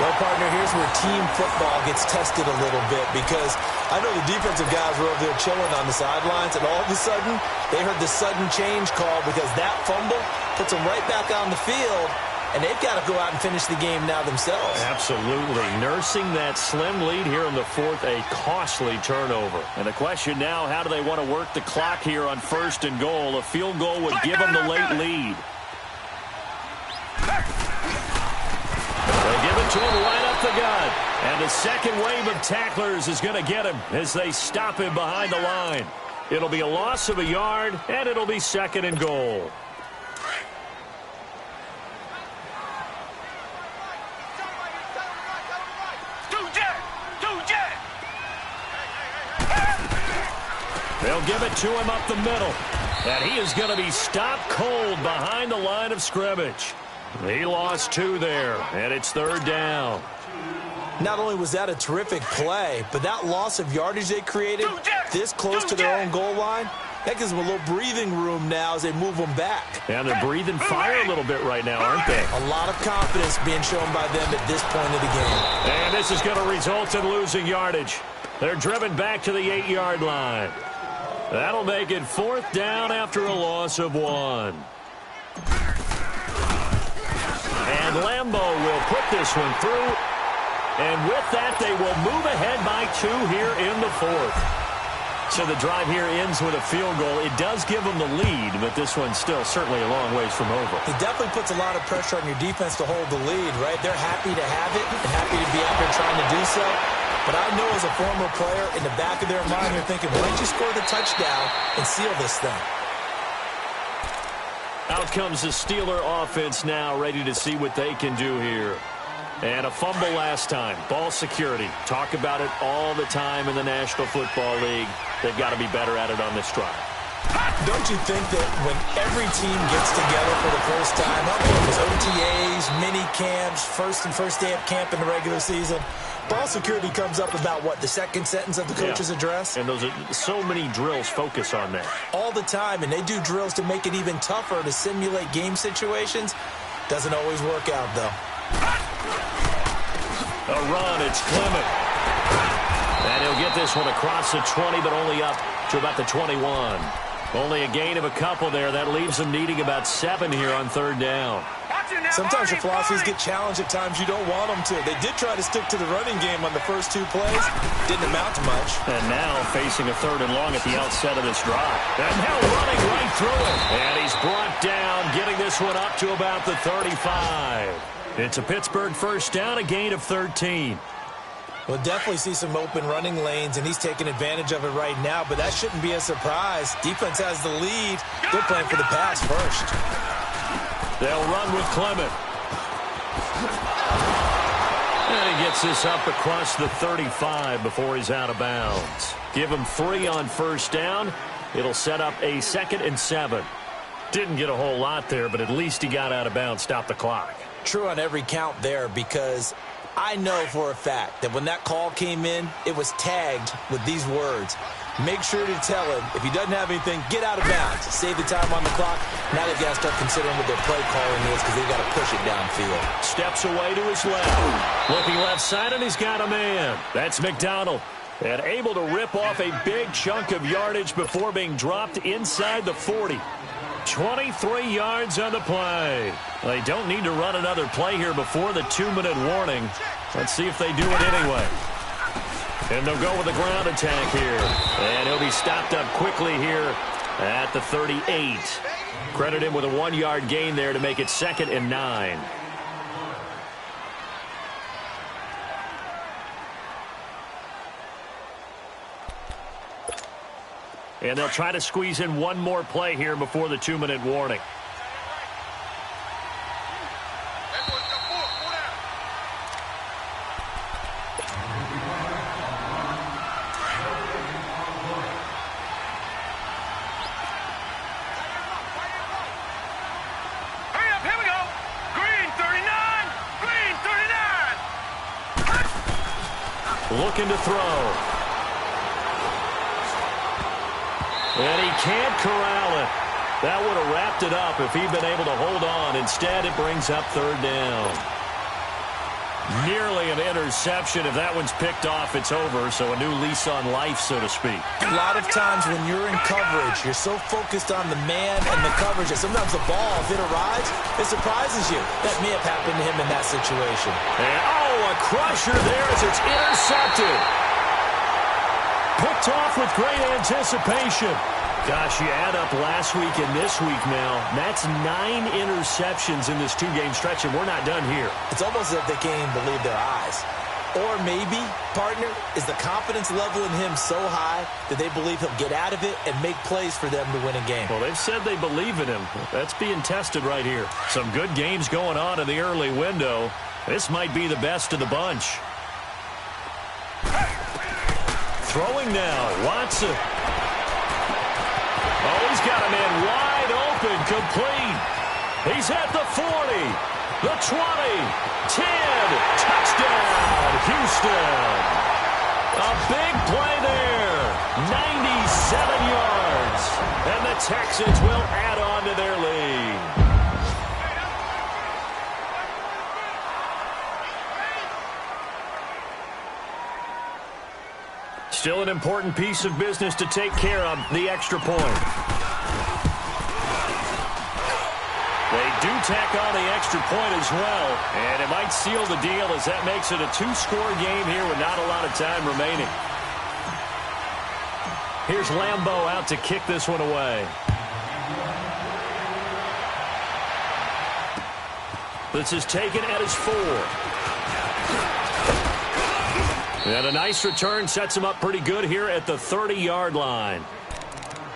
Well, partner, here's where team football gets tested a little bit because I know the defensive guys were over there chilling on the sidelines, and all of a sudden, they heard the sudden change call because that fumble puts them right back on the field, and they've got to go out and finish the game now themselves. Absolutely. Nursing that slim lead here in the fourth, a costly turnover. And the question now, how do they want to work the clock here on first and goal? A field goal would give them the late lead. They give it to him right up the gut. And the second wave of tacklers is going to get him as they stop him behind the line. It'll be a loss of a yard, and it'll be second and goal. They'll give it to him up the middle. And he is going to be stopped cold behind the line of scrimmage. He lost 2 there, and it's 3rd down. Not only was that a terrific play, but that loss of yardage they created this close to their own goal line, that gives them a little breathing room now as they move them back. And they're breathing fire a little bit right now, aren't they? A lot of confidence being shown by them at this point of the game. And this is going to result in losing yardage. They're driven back to the 8-yard line. That'll make it 4th down after a loss of 1. And Lambeau will put this one through. And with that, they will move ahead by 2 here in the 4th. So the drive here ends with a field goal. It does give them the lead, but this one's still certainly a long ways from over. It definitely puts a lot of pressure on your defense to hold the lead, right? They're happy to have it and happy to be out there trying to do so. But I know as a former player, in the back of their mind, they're thinking, why don't you score the touchdown and seal this thing? Out comes the Steeler offense now, ready to see what they can do here. And a fumble last time. Ball security. Talk about it all the time in the National Football League. They've got to be better at it on this drive. Don't you think that when every team gets together for the first time, I mean, it was OTAs, mini camps, first day of camp in the regular season, ball security comes up about, what, the second sentence of the coach's address? And those are so many drills focus on that. All the time, and they do drills to make it even tougher to simulate game situations. Doesn't always work out, though. A run, it's Clement. And he'll get this one across the 20, but only up to about the 21. Only a gain of a couple there. That leaves them needing about 7 here on 3rd down. Sometimes your philosophies get challenged at times you don't want them to. They did try to stick to the running game on the first 2 plays. Didn't amount to much. And now facing a 3rd and long at the outset of this drive. And now running right through it. And he's brought down, getting this one up to about the 35. It's a Pittsburgh first down, a gain of 13. We'll definitely see some open running lanes, and he's taking advantage of it right now, but that shouldn't be a surprise. Defense has the lead. They're playing for the pass first. They'll run with Clement. And he gets this up across the 35 before he's out of bounds. Give him 3 on first down. It'll set up a 2nd and 7. Didn't get a whole lot there, but at least he got out of bounds, stopped the clock. True on every count there, because I know for a fact that when that call came in, it was tagged with these words. Make sure to tell him, if he doesn't have anything, get out of bounds. Save the time on the clock. Now they've got to start considering what their play calling is, because they've got to push it downfield. Steps away to his left. Looking left side, and he's got a man. That's McDonald. And able to rip off a big chunk of yardage before being dropped inside the 40. 23 yards on the play. They don't need to run another play here before the 2-minute warning. Let's see if they do it anyway. And they'll go with the ground attack here. And he'll be stopped up quickly here at the 38. Credit him with a 1-yard gain there to make it 2nd and 9. And they'll try to squeeze in one more play here before the 2-minute warning. Hurry up, here we go. Green 39, green 39. Looking to throw. And he can't corral it. That would have wrapped it up if he'd been able to hold on. Instead, it brings up 3rd down. Nearly an interception. If that one's picked off, it's over. So a new lease on life, so to speak. A lot of times when you're in coverage, you're so focused on the man and the coverage that sometimes the ball, if it arrives, it surprises you. That may have happened to him in that situation. And, a crusher there as it's intercepted. Picked off with great anticipation. Gosh, you add up last week and this week now. That's 9 interceptions in this 2-game stretch, and we're not done here. It's almost as if they can't even believe their eyes. Or maybe, partner, is the confidence level in him so high that they believe he'll get out of it and make plays for them to win a game. Well, they've said they believe in him. That's being tested right here. Some good games going on in the early window. This might be the best of the bunch. Throwing now, Watson. He's got a man wide open, complete. He's at the 40, the 20, 10, touchdown, Houston. A big play there, 97 yards, and the Texans will add on to their lead. Still an important piece of business to take care of, the extra point. They do tack on the extra point as well, and it might seal the deal as that makes it a two-score game here with not a lot of time remaining. Here's Lambeau out to kick this one away. This is taken at his 4. And a nice return sets him up pretty good here at the 30-yard line.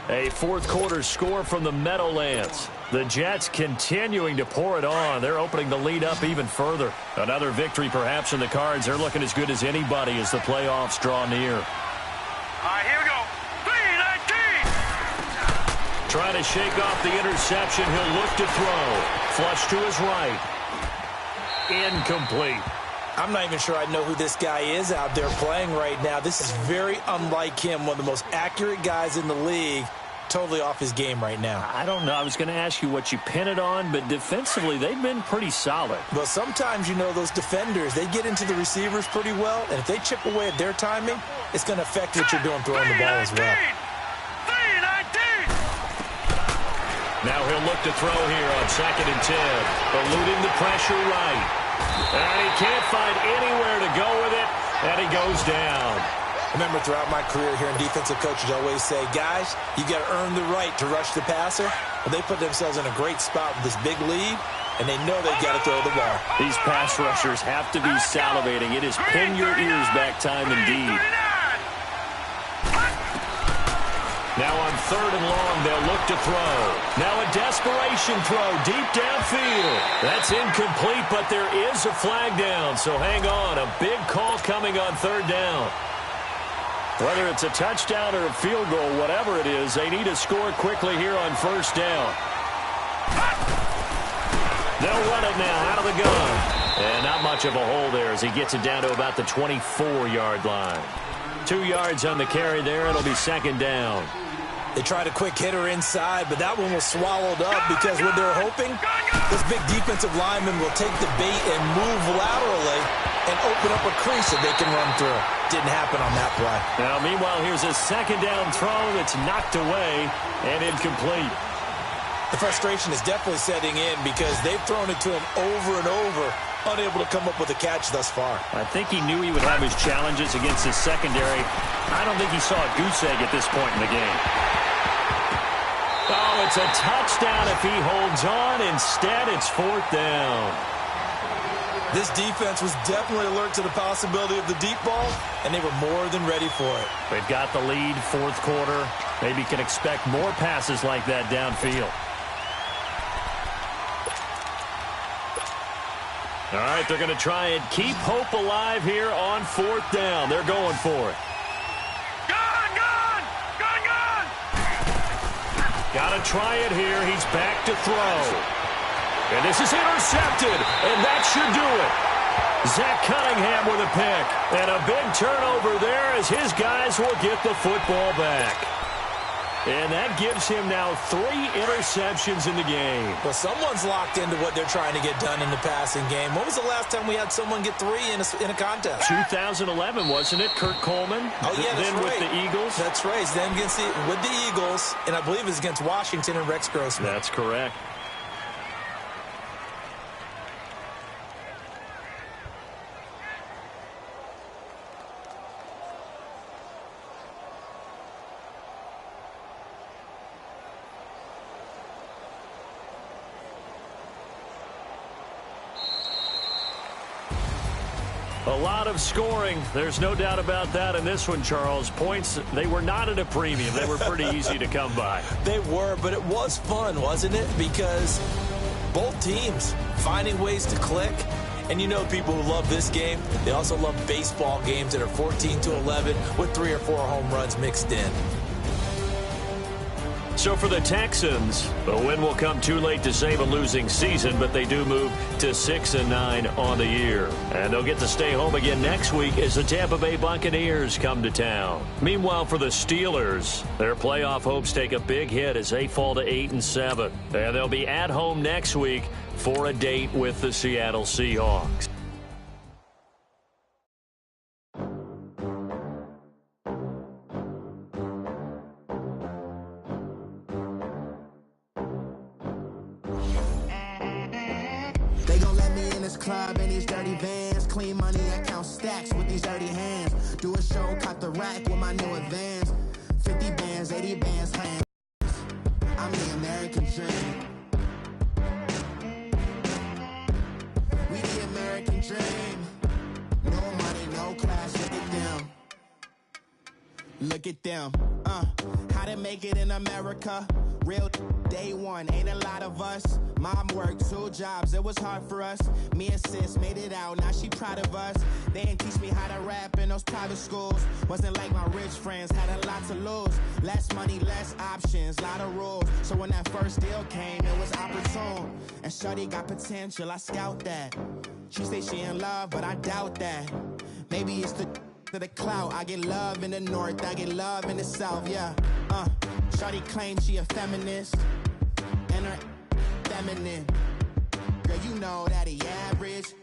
A fourth-quarter score from the Meadowlands. The Jets continuing to pour it on. They're opening the lead up even further. Another victory perhaps in the cards. They're looking as good as anybody as the playoffs draw near. All right, here we go. 3-19. Trying to shake off the interception. He'll look to throw. Flush to his right. Incomplete. I'm not even sure I know who this guy is out there playing right now. This is very unlike him, one of the most accurate guys in the league. Totally off his game right now. I don't know. I was going to ask you what you pin it on, but defensively, they've been pretty solid. Well, sometimes, you know, those defenders, they get into the receivers pretty well, and if they chip away at their timing, it's going to affect what you're doing throwing the ball as well. 3-19. Now he'll look to throw here on 2nd and 10, eluding the pressure right. And he can't find anywhere to go with it, and he goes down. Remember, throughout my career here in defensive coaches always say, guys, you got to earn the right to rush the passer. Well, they put themselves in a great spot with this big lead, and they know they've got to throw the ball. These pass rushers have to be salivating. It is pin your ears back time indeed. Now on 3rd and long, they'll look to throw. Now a desperation throw deep downfield. That's incomplete, but there is a flag down, so hang on. A big call coming on 3rd down. Whether it's a touchdown or a field goal, whatever it is, they need to score quickly here on 1st down. They'll run it now out of the gun. And not much of a hole there as he gets it down to about the 24-yard line. 2 yards on the carry there. It'll be 2nd down. They tried a quick hitter inside, but that one was swallowed up because what they're hoping, this big defensive lineman will take the bait and move laterally and open up a crease that they can run through. Didn't happen on that play. Now, meanwhile, here's a 2nd down throw that's knocked away and incomplete. The frustration is definitely setting in because they've thrown it to him over and over, unable to come up with a catch thus far. I think he knew he would have his challenges against his secondary. I don't think he saw a goose egg at this point in the game. Oh, it's a touchdown if he holds on. Instead, it's 4th down. This defense was definitely alert to the possibility of the deep ball, and they were more than ready for it. They've got the lead, 4th quarter. Maybe can expect more passes like that downfield. All right, they're going to try and keep hope alive here on 4th down. They're going for it. Got to try it here. He's back to throw. And this is intercepted, and that should do it. Zach Cunningham with a pick. And a big turnover there as his guys will get the football back. And that gives him now 3 interceptions in the game. Well, someone's locked into what they're trying to get done in the passing game. When was the last time we had someone get 3 in a contest? 2011, wasn't it? Kurt Coleman. Oh, yeah, that's then right. With the Eagles. That's right. Then with the Eagles, and I believe it's against Washington and Rex Grossman. That's correct. A lot of scoring. There's no doubt about that in this one, Charles. Points, they were not at a premium. They were pretty easy to come by. They were, but it was fun, wasn't it? Because both teams finding ways to click. And you know people who love this game, they also love baseball games that are 14-11 with 3 or 4 home runs mixed in. So for the Texans, the win will come too late to save a losing season, but they do move to 6-9 on the year. And they'll get to stay home again next week as the Tampa Bay Buccaneers come to town. Meanwhile, for the Steelers, their playoff hopes take a big hit as they fall to 8-7. And they'll be at home next week for a date with the Seattle Seahawks. They gon' let me in this club in these dirty vans. Clean money, I count stacks with these dirty hands. Do a show, caught the rack with my new advance. 50 bands, 80 bands, hands. I'm the American dream. We the American dream. No money, no class, look at them. Look at them, how to make it in America. Real day one, ain't a lot of us. Mom worked 2 jobs, it was hard for us. Me and sis made it out, now she proud of us. They didn't teach me how to rap in those private schools. Wasn't like my rich friends, had a lot to lose. Less money, less options, lot of rules. So when that first deal came, it was opportune. And shorty got potential, I scout that. She say she in love, but I doubt that. Maybe it's to the clout. I get love in the north, I get love in the south, yeah. Shorty claims she a feminist, and her feminine. Girl, you know that he average.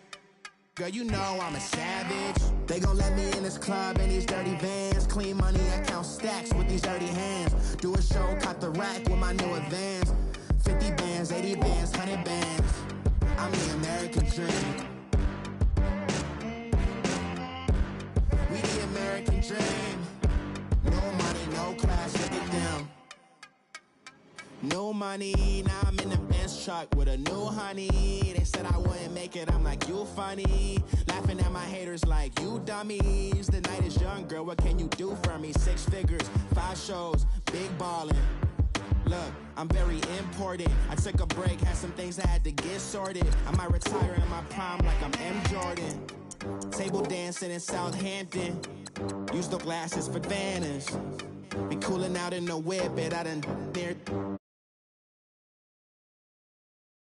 Girl, you know I'm a savage. They gon' let me in this club in these dirty vans. Clean money, I count stacks with these dirty hands. Do a show, caught the rack with my new advance. 50 bands, 80 bands, 100 bands. I'm the American dream. We the American dream. No money, no class, look at them. No money, now I'm in the Benz truck with a new honey. They said I wouldn't make it, I'm like, you funny. Laughing at my haters like, you dummies. The night is young, girl, what can you do for me? 6 figures, 5 shows, big ballin'. Look, I'm very important. I took a break, had some things I had to get sorted. I might retire in my prime like I'm M. Jordan. Table dancing in Southampton. Use the glasses for banners. Be cooling out in the whip, it I done there.